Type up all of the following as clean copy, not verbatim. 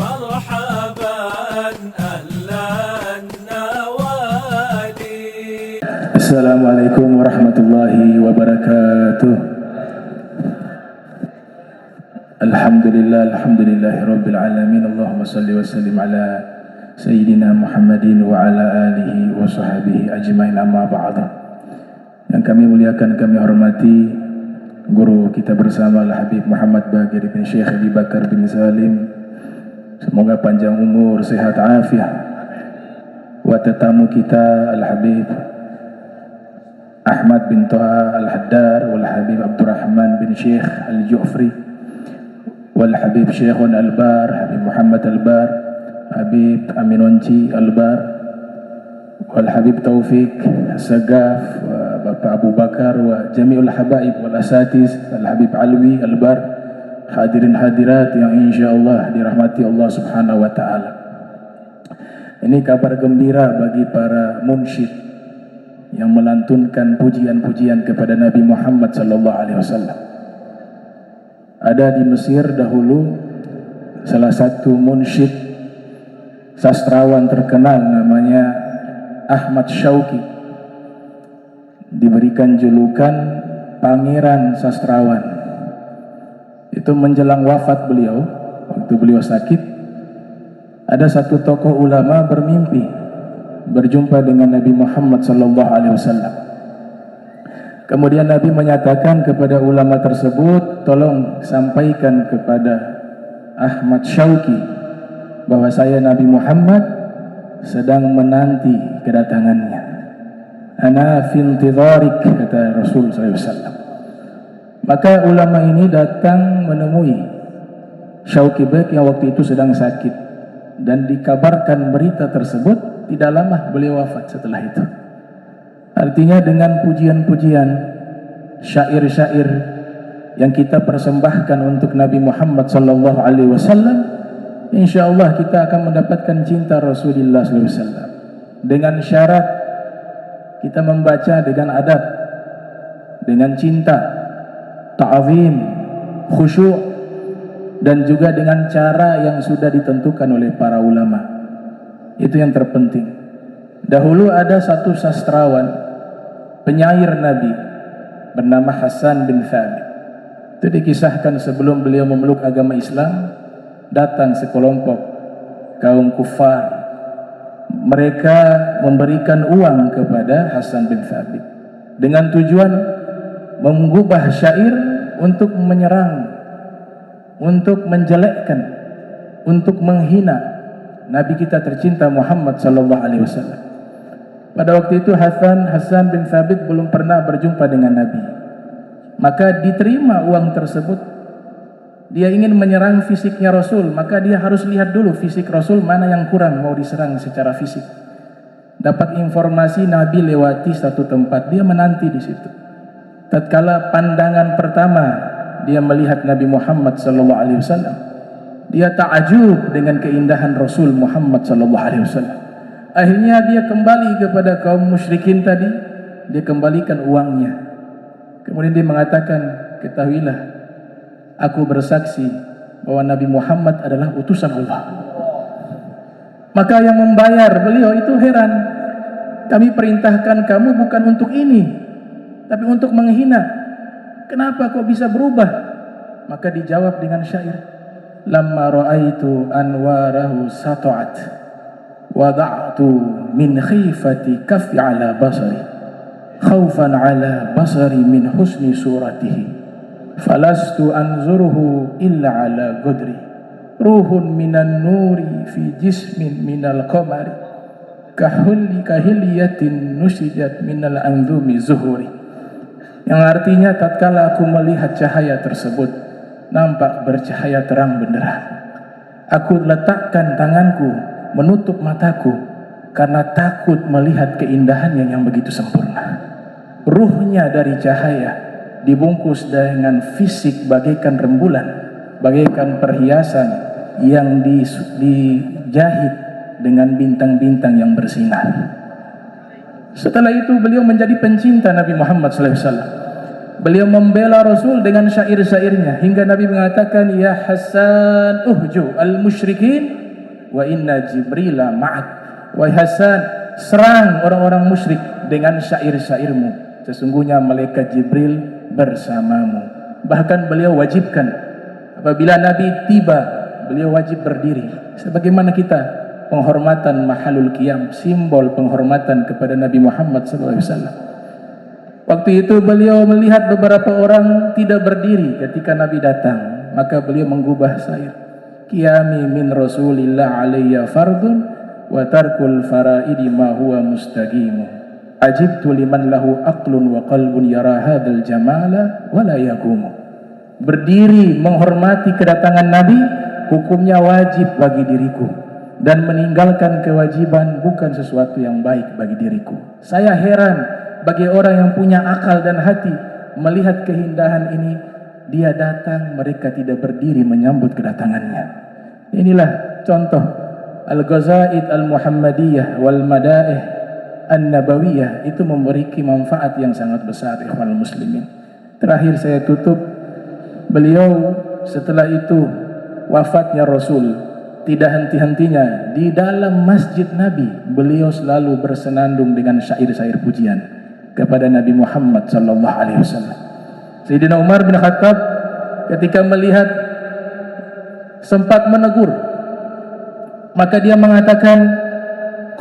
مرحبا أهلا النوادي. السلام عليكم ورحمة الله وبركاته. الحمد لله رب العالمين. اللهم صل وسلم على Sayyidina Muhammadin wa ala alihi wa sahbihi ajmain, amma ba'd. Yang kami muliakan, kami hormati guru kita bersama Al-Habib Muhammad Baqir bin Syekh Abi Bakar bin Salim, semoga panjang umur, sehat afiat. Wa tetamu kita Al-Habib Ahmad bin Toha Al-Haddar, wal Habib Abdurrahman bin Syekh Al-Ju'fri, wal Habib Syekhun Al-Bar, Habib Muhammad Al-Bar, Habib Aminonci Al-Bar, wal Habib Taufik Sagaf, wa Bapak Abu Bakar, wa Jami'ul Habaib wal Asatiz, Al-Habib Alwi Al-Bar, hadirin hadirat yang insyaallah dirahmati Allah Subhanahu wa taala. Ini kabar gembira bagi para munsyid yang melantunkan pujian-pujian kepada Nabi Muhammad sallallahu alaihi wasallam. Ada di Mesir dahulu salah satu munsyid sastrawan terkenal namanya Ahmad Syauqi, diberikan julukan Pangeran Sastrawan. Itu menjelang wafat beliau, waktu beliau sakit, ada satu tokoh ulama bermimpi berjumpa dengan Nabi Muhammad sallallahu alaihi wasallam. Kemudian Nabi menyatakan kepada ulama tersebut, tolong sampaikan kepada Ahmad Syauqi bahwa saya Nabi Muhammad sedang menanti kedatangannya. Ana fi intidharik, kata Rasul SAW. Maka ulama ini datang menemui Syauqi Bek yang waktu itu sedang sakit, dan dikabarkan berita tersebut tidak lama beliau wafat setelah itu. Artinya dengan pujian-pujian, syair-syair yang kita persembahkan untuk Nabi Muhammad sallallahu alaihi wasallam, insyaallah kita akan mendapatkan cinta Rasulullah SAW. Dengan syarat kita membaca dengan adab, dengan cinta, ta'zim, khusyuk, dan juga dengan cara yang sudah ditentukan oleh para ulama. Itu yang terpenting. Dahulu ada satu sastrawan, penyair Nabi, bernama Hasan bin Thabit. Itu dikisahkan sebelum beliau memeluk agama Islam, datang sekelompok kaum kufar. Mereka memberikan uang kepada Hasan bin Thabit dengan tujuan mengubah syair untuk menyerang, untuk menjelekkan, untuk menghina Nabi kita tercinta Muhammad sallallahu alaihi wasallam. Pada waktu itu Hasan bin Thabit belum pernah berjumpa dengan Nabi. Maka diterima uang tersebut. Dia ingin menyerang fisiknya Rasul, maka dia harus lihat dulu fisik Rasul mana yang kurang mau diserang secara fisik. Dapat informasi Nabi lewati satu tempat, dia menanti di situ. Tatkala pandangan pertama dia melihat Nabi Muhammad sallallahu alaihi wasallam, dia ta'ajub dengan keindahan Rasul Muhammad sallallahu alaihi wasallam. Akhirnya dia kembali kepada kaum musyrikin tadi, dia kembalikan uangnya. Kemudian dia mengatakan, ketahuilah, aku bersaksi bahwa Nabi Muhammad adalah utusan Allah. Maka yang membayar beliau itu heran. Kami perintahkan kamu bukan untuk ini, tapi untuk menghina. Kenapa kok bisa berubah? Maka dijawab dengan syair. Lamma ra'aitu anwarahu sata'at, wada'tu min khifati kaffi ala basari, khawfan ala basari min husni suratihi, falastu anzuruhu illa ala qadri, ruhun minan nuri fi jismin minal qamari, kahiliyatin nusijat minal anzumi zuhuri. Yang artinya tatkala aku melihat cahaya tersebut nampak bercahaya terang benderang, aku letakkan tanganku menutup mataku karena takut melihat keindahannya yang begitu sempurna. Ruhnya dari cahaya dibungkus dengan fisik bagaikan rembulan, bagaikan perhiasan yang dijahit dengan bintang-bintang yang bersinar. Setelah itu beliau menjadi pencinta Nabi Muhammad SAW. Beliau membela Rasul dengan syair-syairnya hingga Nabi mengatakan, ya Hasan uhju al-musyrikin wa inna Jibrila ma'ak. Wahai Hasan, serang orang-orang musyrik dengan syair-syairmu, sesungguhnya malaikat Jibril bersamamu. Bahkan beliau wajibkan apabila Nabi tiba, beliau wajib berdiri. Sebagaimana kita penghormatan mahalul qiyam, simbol penghormatan kepada Nabi Muhammad SAW. Waktu itu beliau melihat beberapa orang tidak berdiri ketika Nabi datang, maka beliau menggubah syair. Qiyami min Rasulillah alayya fardun wa tarkul faraidi ma huwa mustaqimu. Ajibtu liman lahu aqlun wa qalbun yara hadzal jamala wa la yaqumu. Berdiri menghormati kedatangan Nabi hukumnya wajib bagi diriku, dan meninggalkan kewajiban bukan sesuatu yang baik bagi diriku. Saya heran bagi orang yang punya akal dan hati melihat keindahan ini. Dia datang, mereka tidak berdiri menyambut kedatangannya. Inilah contoh Al-Ghazaid Al-Muhammadiyah wal Madaih An-Nabawiyah, itu memiliki manfaat yang sangat besar, ikhwan muslimin. Terakhir saya tutup, beliau setelah itu wafatnya Rasul, tidak henti-hentinya di dalam masjid Nabi beliau selalu bersenandung dengan syair-syair pujian kepada Nabi Muhammad sallallahu alaihi wasallam. Sayyidina Umar bin Khattab ketika melihat sempat menegur, maka dia mengatakan,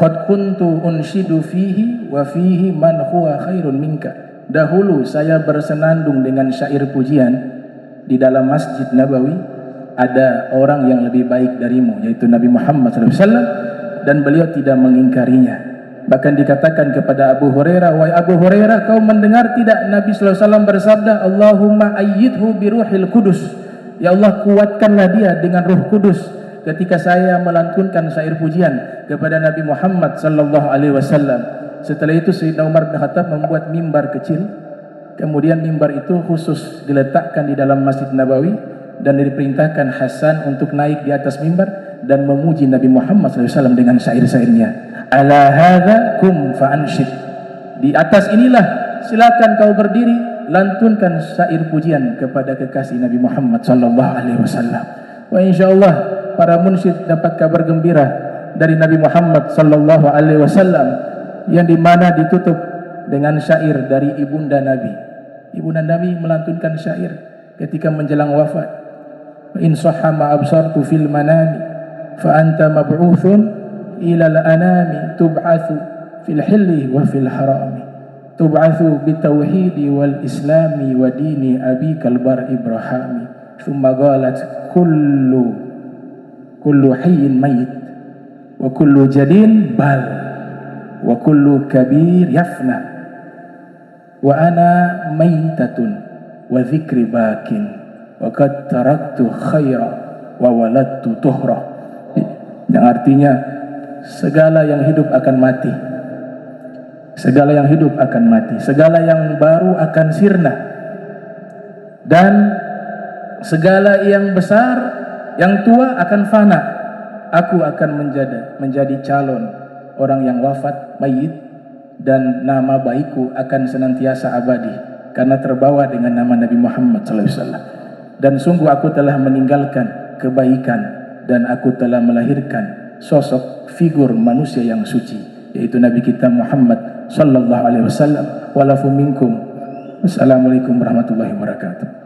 qad kuntu unshidu fihi wa fihi man huwa khairun minka. Dahulu saya bersenandung dengan syair pujian di dalam Masjid Nabawi, ada orang yang lebih baik darimu, yaitu Nabi Muhammad sallallahu alaihi wasallam, dan beliau tidak mengingkarinya. Bahkan dikatakan kepada Abu Hurairah, wahai Abu Hurairah, kau mendengar tidak Nabi sallallahu alaihi wasallam bersabda, Allahumma ayyidhu biruhil kudus. Ya Allah, kuatkanlah dia dengan Ruh Kudus. Ketika saya melantunkan syair pujian kepada Nabi Muhammad sallallahu alaihi wasallam. Setelah itu Sayyidina Umar bin Khattab membuat mimbar kecil. Kemudian mimbar itu khusus diletakkan di dalam Masjid Nabawi, dan diperintahkan Hasan untuk naik di atas mimbar dan memuji Nabi Muhammad sallallahu alaihi wasallam dengan syair-syairnya. Ala hadza kum fa'anshid. Di atas inilah silakan kau berdiri, lantunkan syair pujian kepada kekasih Nabi Muhammad sallallahu alaihi wasallam. Wa insyaallah para munsyid dapat kabar gembira dari Nabi Muhammad sallallahu alaihi wasallam, yang dimana ditutup dengan syair dari ibunda Nabi. Ibunda Nabi melantunkan syair ketika menjelang wafat. In sahha ma absartu fil manami fa anta mab'utsun ila al-anami tub'atsu fil hilli wa fil harami tub'atsu bitauhidi wal islami wa dini abikal bar ibrahimi thumma qalat kullu hayyin mayit wa kullu jadin bal wa kullu kabir yafna wa ana maytatun wa dhikri bakin wa qad taraktu khaira wa waladtu tuhra, yang artinya segala yang hidup akan mati, segala yang hidup akan mati, segala yang baru akan sirna, dan segala yang besar, yang tua akan fana. Aku akan menjadi calon orang yang wafat, mayit, dan nama baikku akan senantiasa abadi karena terbawa dengan nama Nabi Muhammad SAW. Dan sungguh aku telah meninggalkan kebaikan, dan aku telah melahirkan sosok figur manusia yang suci, yaitu Nabi kita Muhammad sallallahu alaihi wasallam. Walafu minkum. Wassalamualaikum warahmatullahi wabarakatuh.